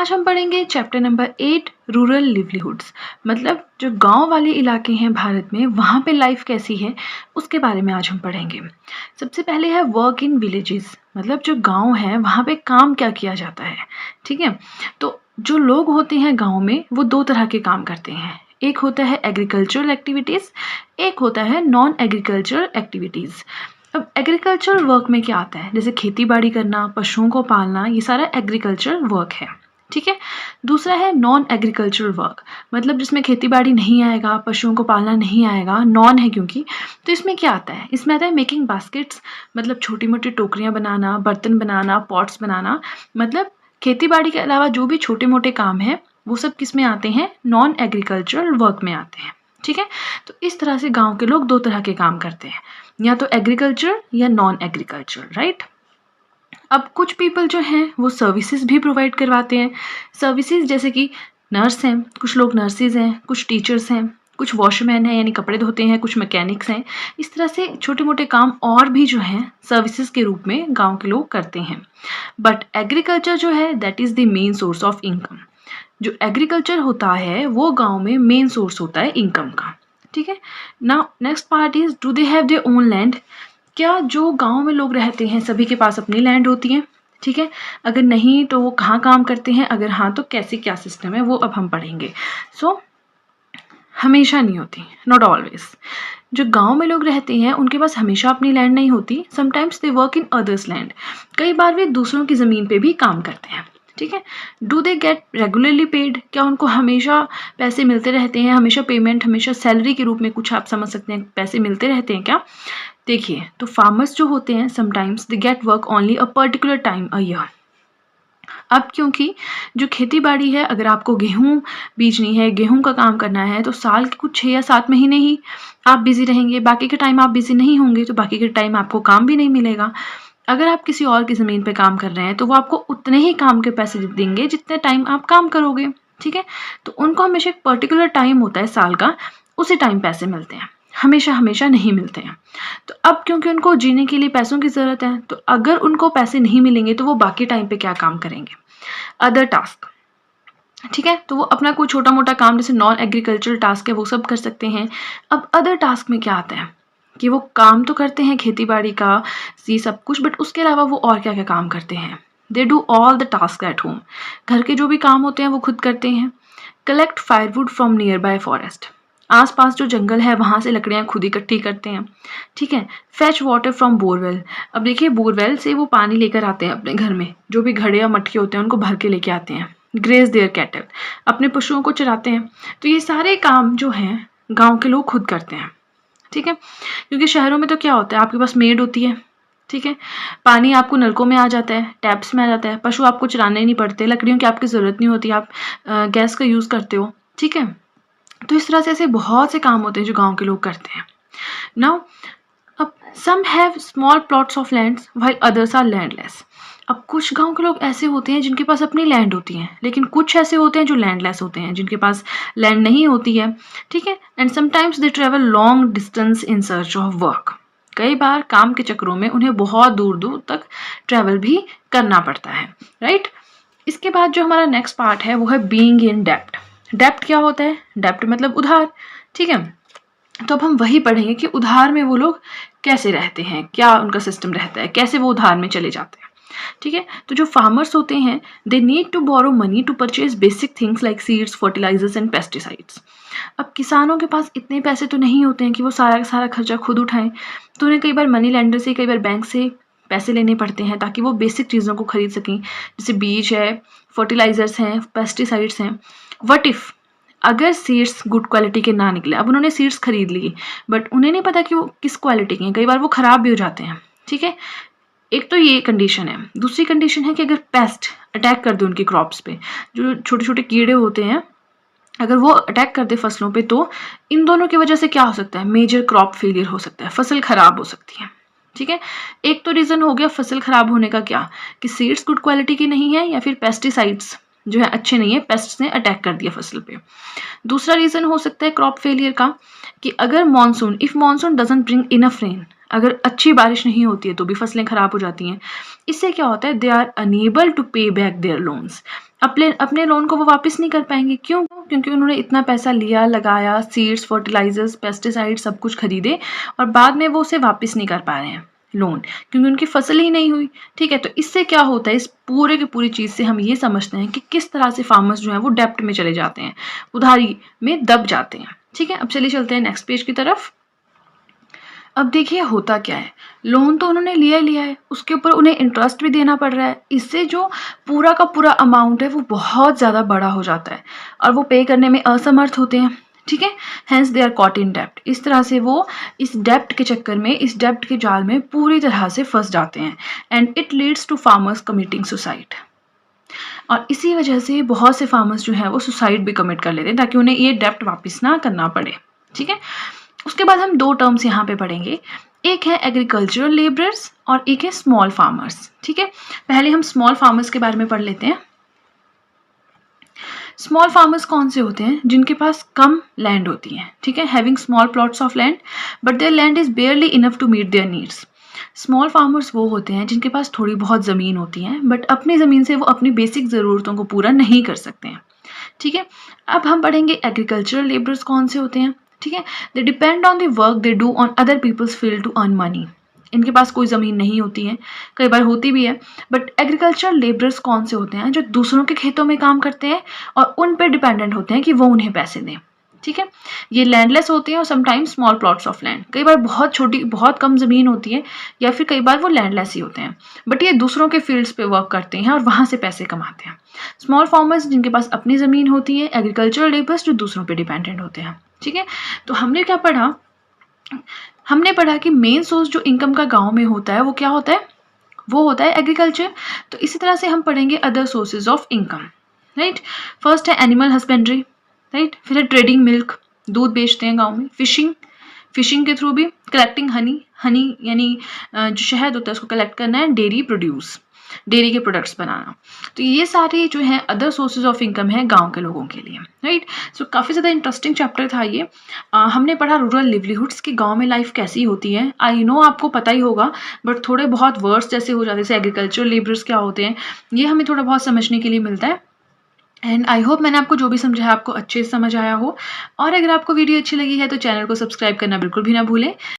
आज हम पढ़ेंगे चैप्टर नंबर 8 रूरल लिवलीहुड्स। मतलब जो गांव वाले इलाके हैं भारत में, वहाँ पे लाइफ कैसी है उसके बारे में आज हम पढ़ेंगे। सबसे पहले है वर्क इन विलेजेस, मतलब जो गांव है वहाँ पे काम क्या किया जाता है। ठीक है, तो जो लोग होते हैं गांव में वो दो तरह के काम करते हैं। एक होता है एग्रीकल्चरल एक्टिविटीज़, एक होता है नॉन एग्रीकल्चरल एक्टिविटीज़। अब एग्रीकल्चरल वर्क में क्या आता है, जैसे खेती बाड़ी करना, पशुओं को पालना, ये सारा एग्रीकल्चरल वर्क है। ठीक है, दूसरा है नॉन एग्रीकल्चरल वर्क, मतलब जिसमें खेती बाड़ी नहीं आएगा, पशुओं को पालना नहीं आएगा, नॉन है क्योंकि। तो इसमें क्या आता है, इसमें आता है मेकिंग बास्केट्स, मतलब छोटी मोटी टोकरियाँ बनाना, बर्तन बनाना, पॉट्स बनाना। मतलब खेती बाड़ी के अलावा जो भी छोटे मोटे काम हैं वो सब किस में आते हैं, नॉन एग्रीकल्चरल वर्क में आते हैं। ठीक है, तो इस तरह से गांव के लोग दो तरह के काम करते हैं, या तो एग्रीकल्चर या नॉन एग्रीकल्चर, राइट। अब कुछ पीपल जो हैं वो सर्विसेज भी प्रोवाइड करवाते हैं। सर्विसेज जैसे कि नर्स हैं, कुछ लोग नर्सेज हैं, कुछ टीचर्स हैं, कुछ वॉशमैन हैं यानी कपड़े धोते हैं, कुछ मैकेनिक्स हैं। इस तरह से छोटे मोटे काम और भी जो हैं सर्विसेज के रूप में गांव के लोग करते हैं। बट एग्रीकल्चर जो है that is the main source of income. जो एग्रीकल्चर होता है वो गांव में मेन सोर्स होता है इनकम का। ठीक है, now next part is do they have their own land. क्या जो गांव में लोग रहते हैं सभी के पास अपनी लैंड होती है? ठीक है, अगर नहीं तो वो कहाँ काम करते हैं, अगर हाँ तो कैसे क्या सिस्टम है वो अब हम पढ़ेंगे। सो हमेशा नहीं होती, नॉट ऑलवेज। जो गांव में लोग रहते हैं उनके पास हमेशा अपनी लैंड नहीं होती। Sometimes they work in others land, कई बार वे दूसरों की ज़मीन पे भी काम करते हैं। ठीक है, do they get regularly paid, क्या उनको हमेशा पैसे मिलते रहते हैं, हमेशा पेमेंट, हमेशा सैलरी के रूप में, कुछ आप समझ सकते हैं पैसे मिलते रहते हैं क्या? देखिए, तो फार्मर्स जो होते हैं sometimes they get work only a particular time a year. अब क्योंकि जो खेती बाड़ी है, अगर आपको गेहूं बीजनी है, गेहूं का काम करना है, तो साल के कुछ 6 या 7 महीने ही आप बिजी रहेंगे, बाकी के टाइम आप बिजी नहीं होंगे, तो बाकी के टाइम आपको काम भी नहीं मिलेगा। अगर आप किसी और की ज़मीन पे काम कर रहे हैं तो वो आपको उतने ही काम के पैसे देंगे जितने टाइम आप काम करोगे। ठीक है, तो उनको हमेशा एक पर्टिकुलर टाइम होता है साल का, उसी टाइम पैसे मिलते हैं, हमेशा हमेशा नहीं मिलते हैं। तो अब क्योंकि उनको जीने के लिए पैसों की ज़रूरत है, तो अगर उनको पैसे नहीं मिलेंगे तो वो बाकी टाइम पे क्या काम करेंगे, अदर टास्क। ठीक है, तो वो अपना कोई छोटा मोटा काम जैसे नॉन एग्रीकल्चरल टास्क है वो सब कर सकते हैं। अब अदर टास्क में क्या आता है कि वो काम तो करते हैं खेती बाड़ी का, ये सब कुछ, बट उसके अलावा वो और क्या क्या काम करते हैं, they do all the task at home. घर के जो भी काम होते हैं वो खुद करते हैं। Collect firewood from near by forest, आसपास जो जंगल है वहाँ से लकड़ियाँ खुद इकट्ठी करते हैं। ठीक है, फेच वाटर फ्रॉम बोरवेल, अब देखिए बोरवेल से वो पानी लेकर आते हैं अपने घर में, जो भी घड़े या मटके होते हैं उनको भर के लेके आते हैं। ग्रेज देयर कैटल, अपने पशुओं को चराते हैं। तो ये सारे काम जो हैं गांव के लोग खुद करते हैं। ठीक है, क्योंकि शहरों में तो क्या होता है, आपके पास मेड होती है। ठीक है, पानी आपको नलकों में आ जाता है, टैप्स में आ जाता है, पशु आपको चराने नहीं पड़ते, लकड़ियों की आपकी ज़रूरत नहीं होती, आप गैस का यूज़ करते हो। ठीक है, तो इस तरह से ऐसे बहुत से काम होते हैं जो गांव के लोग करते हैं। नाउ अब some have small plots of lands while others are landless. अब कुछ गांव के लोग ऐसे होते हैं जिनके पास अपनी लैंड होती है, लेकिन कुछ ऐसे होते हैं जो लैंडलेस होते हैं, जिनके पास लैंड नहीं होती है। ठीक है, and sometimes they travel long distance in search of work, कई बार काम के चक्रों में उन्हें बहुत दूर दूर तक ट्रैवल भी करना पड़ता है, राइट। इसके बाद जो हमारा नेक्स्ट पार्ट है वो है बीइंग इन डेप्ट। डेप्ट क्या होता है, डेप्ट मतलब उधार। ठीक है, तो अब हम वही पढ़ेंगे कि उधार में वो लोग कैसे रहते हैं, क्या उनका सिस्टम रहता है, कैसे वो उधार में चले जाते हैं। ठीक है, तो जो फार्मर्स होते हैं they need to borrow money to purchase basic things like seeds, fertilisers and pesticides. अब किसानों के पास इतने पैसे तो नहीं होते हैं कि वो सारा का सारा खर्चा खुद उठाएं, तो उन्हें कई बार मनी लेंडर से, कई बार बैंक से पैसे लेने पड़ते हैं ताकि वो बेसिक चीज़ों को खरीद सकें, जैसे बीज है, फर्टिलाइजर्स हैं, पेस्टिसाइड्स हैं। वट इफ़ अगर सीड्स गुड क्वालिटी के ना निकले, अब उन्होंने सीड्स खरीद लिए बट उन्हें नहीं पता कि वो किस क्वालिटी के हैं, कई बार वो ख़राब भी हो जाते हैं। ठीक है, एक तो ये कंडीशन है। दूसरी कंडीशन है कि अगर पेस्ट अटैक कर दे उनकी क्रॉप्स पे, जो छोटे छोटे कीड़े होते हैं, अगर वो अटैक कर दे फसलों पे, तो इन दोनों की वजह से क्या हो सकता है, मेजर क्रॉप फेलियर हो सकता है, फसल खराब हो सकती है। ठीक है, एक तो रीज़न हो गया फसल खराब होने का, क्या कि सीड्स गुड क्वालिटी की नहीं है या फिर पेस्टिसाइड्स जो है अच्छे नहीं है, पेस्ट्स ने अटैक कर दिया फसल पे। दूसरा रीज़न हो सकता है क्रॉप फेलियर का कि अगर monsoon, if monsoon doesn't bring enough rain, अगर अच्छी बारिश नहीं होती है तो भी फसलें खराब हो जाती हैं। इससे क्या होता है, दे आर अनेबल टू पे बैक देयर लोन्स। अपने अपने लोन को वो वापस नहीं कर पाएँगे। क्यों? क्योंकि उन्होंने इतना पैसा लिया, लगाया, सीड्स, फर्टिलाइज़र्स, पेस्टिसाइड्स सब कुछ खरीदे और बाद में वो उसे वापस नहीं कर पा रहे हैं लोन, क्योंकि उनकी फसल ही नहीं हुई। ठीक है? तो इससे क्या होता है, इस पूरे की पूरी चीज़ से हम ये समझते हैं कि किस तरह से फार्मर्स जो हैं वो डेब्ट में चले जाते हैं, उधारी में दब जाते हैं। ठीक है? अब चलिए चलते हैं नेक्स्ट पेज की तरफ। अब देखिए होता क्या है, लोन तो उन्होंने लिया ही लिया है, उसके ऊपर उन्हें इंटरेस्ट भी देना पड़ रहा है। इससे जो पूरा का पूरा अमाउंट है वो बहुत ज़्यादा बड़ा हो जाता है और वो पे करने में असमर्थ होते हैं। ठीक है? Hence they are caught in डेब्ट। इस तरह से वो इस डेब्ट के चक्कर में, इस डेब्ट के जाल में पूरी तरह से फँस जाते हैं and it leads to farmers committing suicide. और इसी वजह से बहुत से फार्मर्स जो हैं वो सुसाइड भी कमिट कर लेते हैं ताकि उन्हें ये डेब्ट वापस ना करना पड़े। ठीक है? उसके बाद हम 2 टर्म्स यहाँ पे पढ़ेंगे। एक है एग्रीकल्चरल लेबरर्स और एक है स्मॉल फार्मर्स। ठीक है? पहले हम स्मॉल फार्मर्स के बारे में पढ़ लेते हैं। स्मॉल फार्मर्स कौन से होते हैं? जिनके पास कम लैंड होती है। ठीक है? Having small plots of land but their land is barely enough to meet their needs. Small farmers वो होते हैं जिनके पास थोड़ी बहुत ज़मीन होती है बट अपनी ज़मीन से वो अपनी बेसिक ज़रूरतों को पूरा नहीं कर सकते हैं। ठीक है? अब हम पढ़ेंगे एग्रीकल्चरल लेबरर्स कौन से होते हैं। ठीक है? They depend on the work they do on other people's field to earn money. इनके पास कोई ज़मीन नहीं होती है, कई बार होती भी है, बट एग्रीकल्चरल लेबरर्स कौन से होते हैं जो दूसरों के खेतों में काम करते हैं और उन पे डिपेंडेंट होते हैं कि वो उन्हें पैसे दें। ठीक है? ये लैंडलेस होते हैं और sometimes small plots of land, कई बार बहुत छोटी, बहुत कम ज़मीन होती है या फिर कई बार वो लैंडलेस ही होते हैं, बट ये दूसरों के फील्ड्स पे वर्क करते हैं और वहाँ से पैसे कमाते हैं। स्मॉल फार्मर्स जिनके पास अपनी ज़मीन होती है, एग्रीकल्चरल लेबर्स जो दूसरों पे डिपेंडेंट होते हैं। ठीक है? तो हमने क्या पढ़ा? हमने पढ़ा कि मेन सोर्स जो इनकम का गाँव में होता है वो क्या होता है? वो होता है एग्रीकल्चर। तो इसी तरह से हम पढ़ेंगे other sources of income. Right? First है एनिमल हस्बेंड्री। राइट? फिर है ट्रेडिंग मिल्क, दूध बेचते हैं गाँव में। फिशिंग, फिशिंग के थ्रू भी। कलेक्टिंग हनी, हनी यानी जो शहद होता है उसको कलेक्ट करना है। डेयरी प्रोड्यूस, डेयरी के प्रोडक्ट्स बनाना। तो ये सारे जो हैं अदर सोर्सेज ऑफ इनकम है गांव के लोगों के लिए। राइट? सो काफ़ी ज़्यादा इंटरेस्टिंग चैप्टर था ये। हमने पढ़ा रूरल लिवलीहुड्स की गांव में लाइफ कैसी होती है। आई नो आपको पता ही होगा बट थोड़े बहुत वर्ड्स जैसे हो जाते, जैसे एग्रीकल्चरल लेबरर्स क्या होते हैं, ये हमें थोड़ा बहुत समझने के लिए मिलता है। एंड आई होप मैंने आपको जो भी समझाया आपको अच्छे से समझ आया हो। और अगर आपको वीडियो अच्छी लगी है तो चैनल को सब्सक्राइब करना बिल्कुल भी ना भूलें।